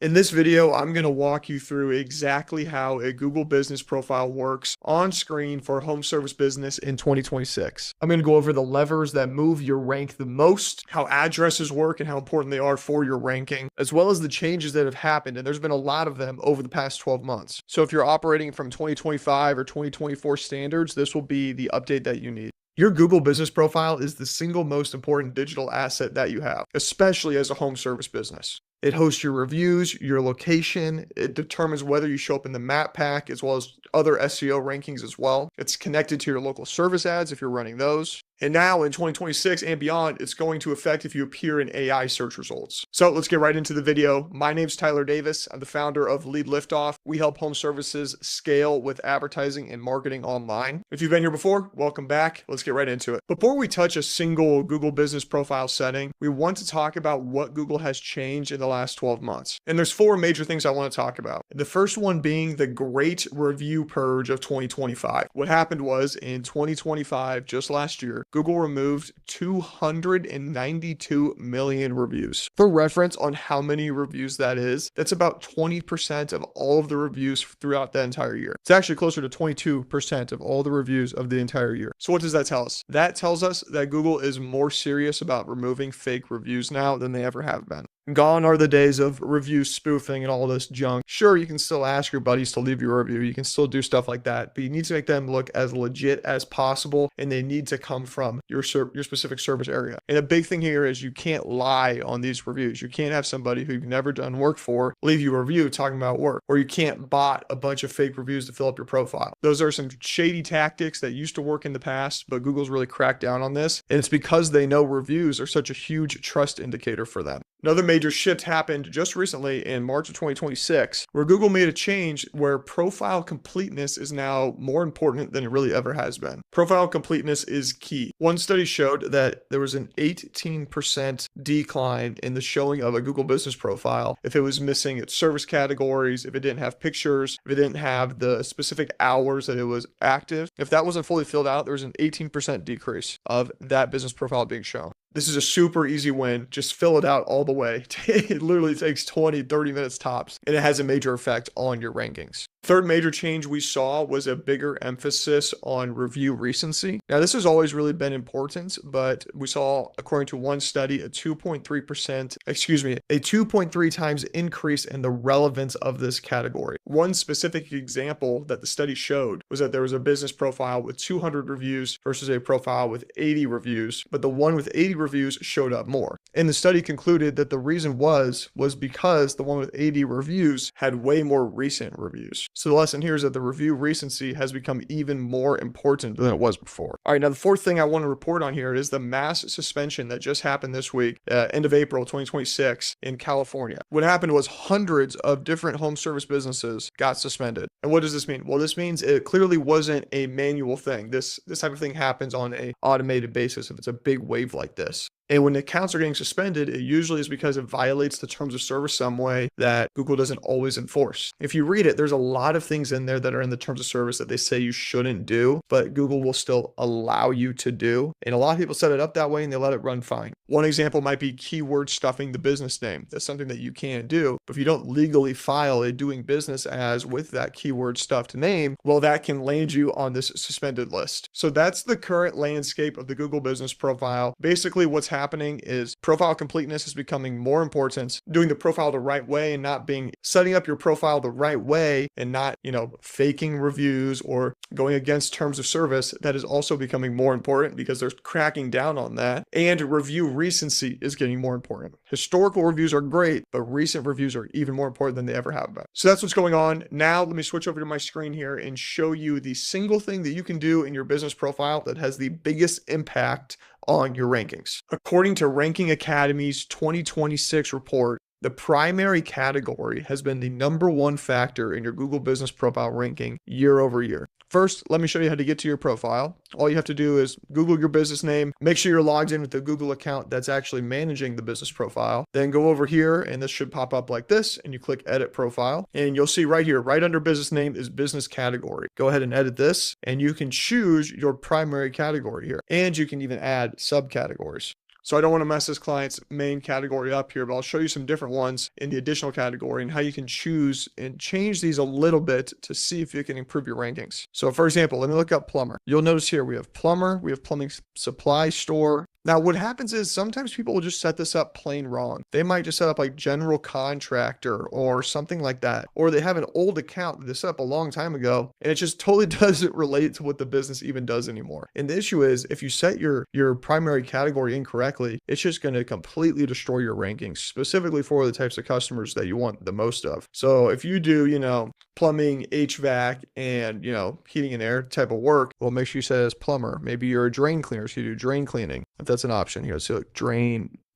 In this video, I'm going to walk you through exactly how a Google Business Profile works on screen for a home service business in 2026. I'm going to go over the levers that move your rank the most, how addresses work and how important they are for your ranking, as well as the changes that have happened, and there's been a lot of them over the past 12 months. So if you're operating from 2025 or 2024 standards, this will be the update that you need. Your Google Business Profile is the single most important digital asset that you have, especially as a home service business. It hosts your reviews, your location. It determines whether you show up in the map pack as well as other SEO rankings as well. It's connected to your local service ads if you're running those. And now in 2026 and beyond, it's going to affect if you appear in AI search results. So let's get right into the video. My name's Tyler Davis. I'm the founder of Lead Liftoff. We help home services scale with advertising and marketing online. If you've been here before, welcome back. Let's get right into it. Before we touch a single Google Business Profile setting, we want to talk about what Google has changed in the last 12 months. And there's four major things I want to talk about. The first one being the great review purge of 2025. What happened was in 2025, just last year, Google removed 292 million reviews. For reference on how many reviews that is, that's about 20% of all of the reviews throughout the entire year. It's actually closer to 22% of all the reviews of the entire year. So what does that tell us? That tells us that Google is more serious about removing fake reviews now than they ever have been. Gone are the days of review spoofing and all this junk. Sure, you can still ask your buddies to leave you a review. You can still do stuff like that, but you need to make them look as legit as possible, and they need to come from your specific service area. And a big thing here is you can't lie on these reviews. You can't have somebody who you've never done work for leave you a review talking about work, or you can't bot a bunch of fake reviews to fill up your profile. Those are some shady tactics that used to work in the past, but Google's really cracked down on this, and it's because they know reviews are such a huge trust indicator for them. Another major shift happened just recently in March of 2026, where Google made a change where profile completeness is now more important than it really ever has been. Profile completeness is key. One study showed that there was an 18% decline in the showing of a Google Business Profile if it was missing its service categories, if it didn't have pictures, if it didn't have the specific hours that it was active. If that wasn't fully filled out, there was an 18% decrease of that business profile being shown. This is a super easy win. Just fill it out all the way. It literally takes 20, 30 minutes tops, and it has a major effect on your rankings. Third major change we saw was a bigger emphasis on review recency. Now, this has always really been important, but we saw, according to one study, a 2.3 times increase in the relevance of this category. One specific example that the study showed was that there was a business profile with 200 reviews versus a profile with 80 reviews, but the one with 80 reviews showed up more. And the study concluded that the reason was because the one with 80 reviews had way more recent reviews. So the lesson here is that the review recency has become even more important than it was before. All right, now the fourth thing I want to report on here is the mass suspension that just happened this week, end of April 2026 in California. What happened was hundreds of different home service businesses got suspended. And what does this mean? Well, this means it clearly wasn't a manual thing. This type of thing happens on an automated basis if it's a big wave like this. And when accounts are getting suspended, it usually is because it violates the terms of service some way that Google doesn't always enforce. If you read it, there's a lot of things in there that are in the terms of service that they say you shouldn't do, but Google will still allow you to do. And a lot of people set it up that way and they let it run fine. One example might be keyword stuffing the business name. That's something that you can do. But if you don't legally file a doing business as with that keyword stuffed name, well, that can land you on this suspended list. So that's the current landscape of the Google Business Profile. Basically, what's happening is profile completeness is becoming more important. Doing the profile the right way and setting up your profile the right way and not, faking reviews or going against terms of service. That is also becoming more important because they're cracking down on that. And review recency is getting more important. Historical reviews are great, but recent reviews are even more important than they ever have been. So that's what's going on. Now let me switch over to my screen here and show you the single thing that you can do in your business profile that has the biggest impact on your rankings. According to Ranking Academy's 2026 report, the primary category has been the number one factor in your Google Business Profile ranking year over year. First, let me show you how to get to your profile. All you have to do is Google your business name, make sure you're logged in with the Google account that's actually managing the business profile. Then go over here and this should pop up like this and you click edit profile and you'll see right here, right under business name is business category. Go ahead and edit this and you can choose your primary category here and you can even add subcategories. So I don't want to mess this client's main category up here, but I'll show you some different ones in the additional category and how you can choose and change these a little bit to see if you can improve your rankings. So for example, let me look up plumber. You'll notice here we have plumber, we have plumbing supply store. Now, what happens is sometimes people will just set this up plain wrong. They might just set up like general contractor or something like that. Or they have an old account that they set up a long time ago and it just totally doesn't relate to what the business even does anymore. And the issue is if you set your primary category incorrectly, it's just going to completely destroy your rankings, specifically for the types of customers that you want the most of. So if you do, plumbing, HVAC, and, heating and air type of work, well, make sure you set it as plumber. Maybe you're a drain cleaner, so you do drain cleaning. If that's an option, so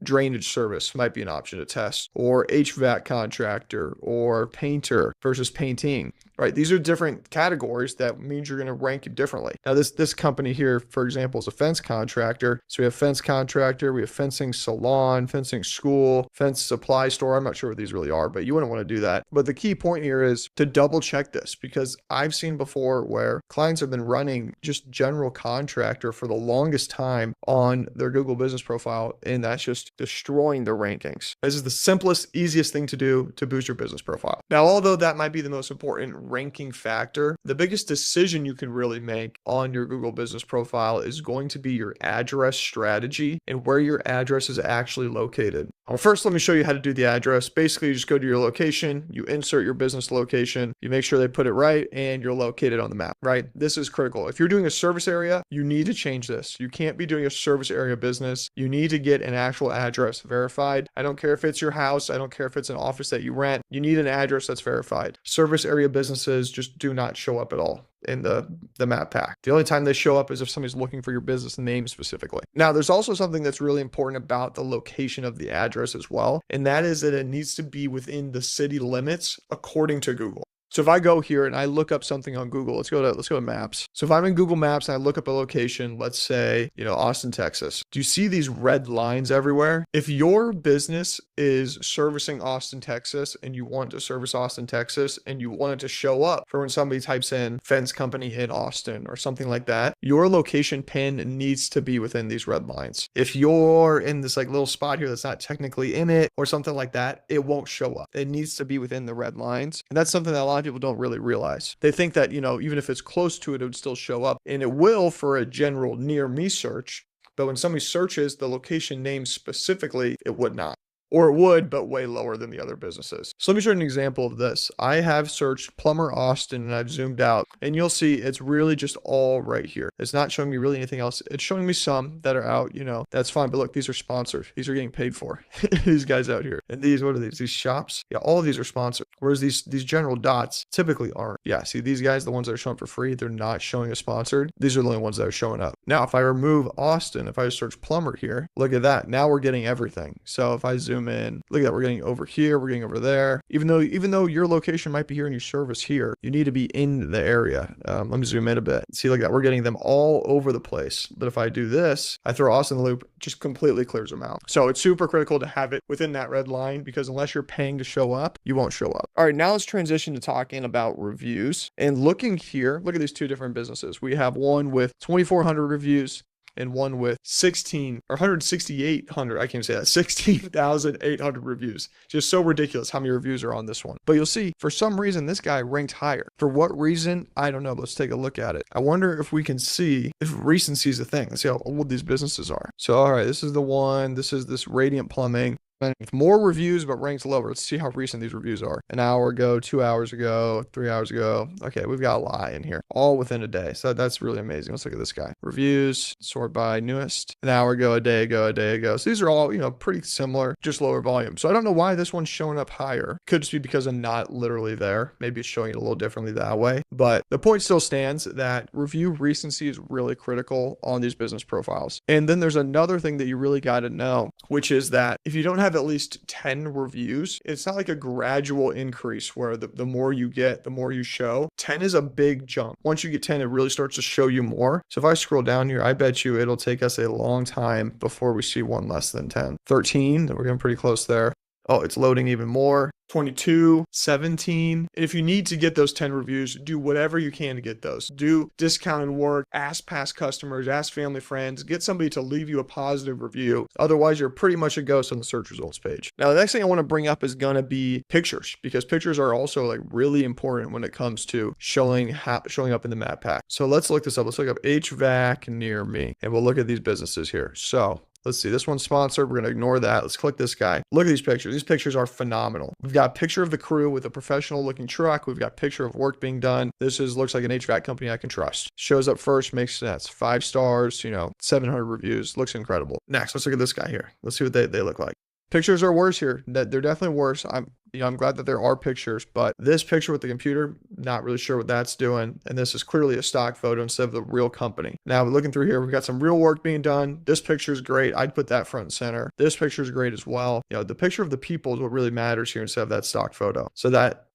drainage service might be an option to test, or HVAC contractor or painter versus painting, right? These are different categories that means you're going to rank differently. Now this company here, for example, is a fence contractor. So we have fence contractor, we have fencing salon, fencing school, fence supply store. I'm not sure what these really are, but you wouldn't want to do that. But the key point here is to double check this, because I've seen before where clients have been running just general contractor for the longest time on their Google business profile, and that's just destroying their rankings. This is the simplest, easiest thing to do to boost your business profile. Now, although that might be the most important ranking factor, the biggest decision you can really make on your Google business profile is going to be your address strategy and where your address is actually located. Well, first, let me show you how to do the address. Basically, you just go to your location, you insert your business location, you make sure they put it right, and you're located on the map, right? This is critical. If you're doing a service area, you need to change this. You can't be doing a service area business. You need to get an actual address verified. I don't care if it's your house. I don't care if it's an office that you rent. You need an address that's verified. Service area businesses just do not show up at all in the map pack. The only time they show up is if somebody's looking for your business name specifically. Now, there's also something that's really important about the location of the address as well, and that is that it needs to be within the city limits according to Google. So if I go here and I look up something on Google, let's go to Maps. So if I'm in Google Maps and I look up a location, let's say, Austin, Texas. Do you see these red lines everywhere? If your business is servicing Austin, Texas, and you want to service Austin, Texas, and you want it to show up for when somebody types in fence company in Austin or something like that, your location pin needs to be within these red lines. If you're in this little spot here that's not technically in it or something like that, it won't show up. It needs to be within the red lines. And that's something that a lot of people don't really realize. They think that, even if it's close to it, it would still show up, and it will for a general near me search. But when somebody searches the location name specifically, it would not. Or it would, but way lower than the other businesses. So let me show you an example of this. I have searched Plumber Austin and I've zoomed out, and you'll see it's really just all right here. It's not showing me really anything else. It's showing me some that are out, that's fine. But look, these are sponsored. These are getting paid for. These guys out here. And these, what are these? These shops? Yeah, all of these are sponsored. Whereas these general dots typically aren't. Yeah, see these guys, the ones that are showing for free, they're not showing as sponsored. These are the only ones that are showing up. Now, if I remove Austin, if I just search plumber here, look at that. Now we're getting everything. So if I zoom in, look at that, we're getting over here, we're getting over there. Even though your location might be here and your service here, you need to be in the area. Let me zoom in a bit. See, look at that, we're getting them all over the place. But if I do this, I throw Austin in the loop, it just completely clears them out. So it's super critical to have it within that red line, because unless you're paying to show up, you won't show up. All right, now let's transition to talking about reviews. And looking here, look at these two different businesses. We have one with 2,400 reviews and one with 16800, I can't say that, 16,800 reviews. Just so ridiculous how many reviews are on this one. But you'll see, for some reason, this guy ranked higher. For what reason? I don't know. Let's take a look at it. I wonder if we can see if recency is a thing. Let's see how old these businesses are. So, all right, this is the one. This is this Radiant Plumbing. With more reviews, but ranks lower. Let's see how recent these reviews are. An hour ago, 2 hours ago, 3 hours ago. Okay, we've got a lot in here, all within a day. So that's really amazing. Let's look at this guy. Reviews, sort by newest. An hour ago, a day ago, a day ago. So these are all, pretty similar, just lower volume. So I don't know why this one's showing up higher. Could just be because I'm not literally there. Maybe it's showing it a little differently that way. But the point still stands that review recency is really critical on these business profiles. And then there's another thing that you really got to know, which is that if you don't have at least 10 reviews, it's not like a gradual increase where the more you get, the more you show. 10 is a big jump. Once you get 10, it really starts to show you more. So if I scroll down here, I bet you it'll take us a long time before we see one less than 10. 13, we're getting pretty close there. Oh, it's loading even more. 22, 17. If you need to get those 10 reviews, do whatever you can to get those. Do discounted work, ask past customers, ask family, friends, get somebody to leave you a positive review. Otherwise, you're pretty much a ghost on the search results page. Now, the next thing I want to bring up is going to be pictures, because pictures are also like really important when it comes to showing up in the map pack. So let's look this up. Let's look up HVAC near me, and we'll look at these businesses here. So let's see, this one's sponsored. We're going to ignore that. Let's click this guy. Look at these pictures. These pictures are phenomenal. We've got a picture of the crew with a professional looking truck. We've got a picture of work being done. Looks like an HVAC company I can trust. Shows up first, makes sense. 5 stars, 700 reviews. Looks incredible. Next, let's look at this guy here. Let's see what they look like. Pictures are worse here. They're definitely worse. I'm glad that there are pictures, but this picture with the computer, not really sure what that's doing. And this is clearly a stock photo instead of the real company. Now, looking through here, we've got some real work being done. This picture is great. I'd put that front and center. This picture is great as well. The picture of the people is what really matters here instead of that stock photo. So that,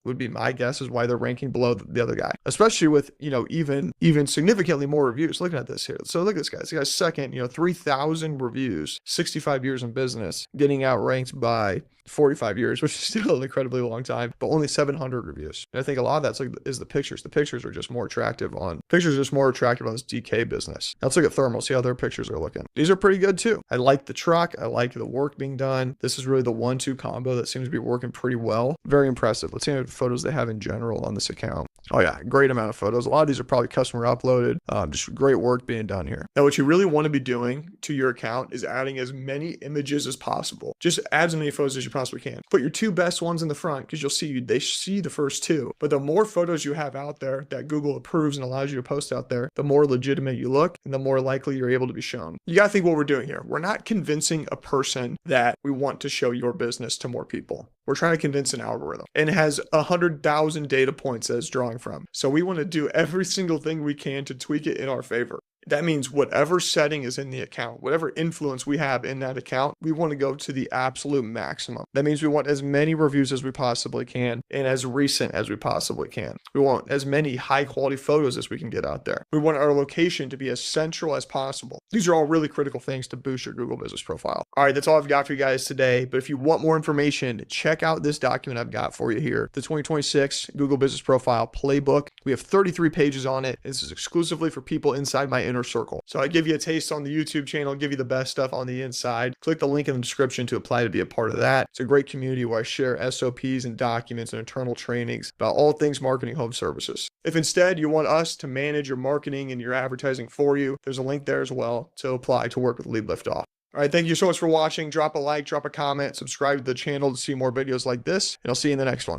would be my guess is why they're ranking below the other guy, especially with, even significantly more reviews. Looking at this here. So look at this guy. This guy's second, 3,000 reviews, 65 years in business, getting outranked by 45 years, which is still an incredibly long time, but only 700 reviews. And I think a lot of that's is the pictures. The pictures are just more attractive on this DK business. Now let's look at thermal, see how their pictures are looking. These are pretty good too. I like the truck. I like the work being done. This is really the 1-2 combo that seems to be working pretty well. Very impressive. Let's see how many photos they have in general on this account. Oh yeah, great amount of photos. A lot of these are probably customer uploaded. Just great work being done here. Now, what you really want to be doing to your account is adding as many images as possible. Just add as many photos as you possibly can. Put your 2 best ones in the front because they see the first 2. But the more photos you have out there that Google approves and allows you to post out there, the more legitimate you look and the more likely you're able to be shown. You got to think what we're doing here. We're not convincing a person that we want to show your business to more people. We're trying to convince an algorithm, and it has 100,000 data points that it's drawing from. So we want to do every single thing we can to tweak it in our favor. That means whatever setting is in the account, whatever influence we have in that account, we want to go to the absolute maximum. That means we want as many reviews as we possibly can and as recent as we possibly can. We want as many high quality photos as we can get out there. We want our location to be as central as possible. These are all really critical things to boost your Google business profile. All right, that's all I've got for you guys today. But if you want more information, check out this document I've got for you here. The 2026 Google Business Profile Playbook. We have 33 pages on it. This is exclusively for people inside my inner circle. So I give you a taste on the YouTube channel, give you the best stuff on the inside. Click the link in the description to apply to be a part of that. It's a great community where I share SOPs and documents and internal trainings about all things marketing home services. If instead you want us to manage your marketing and your advertising for you, there's a link there as well to apply to work with Lead Liftoff. All right, thank you so much for watching. Drop a like, drop a comment, subscribe to the channel to see more videos like this, and I'll see you in the next one.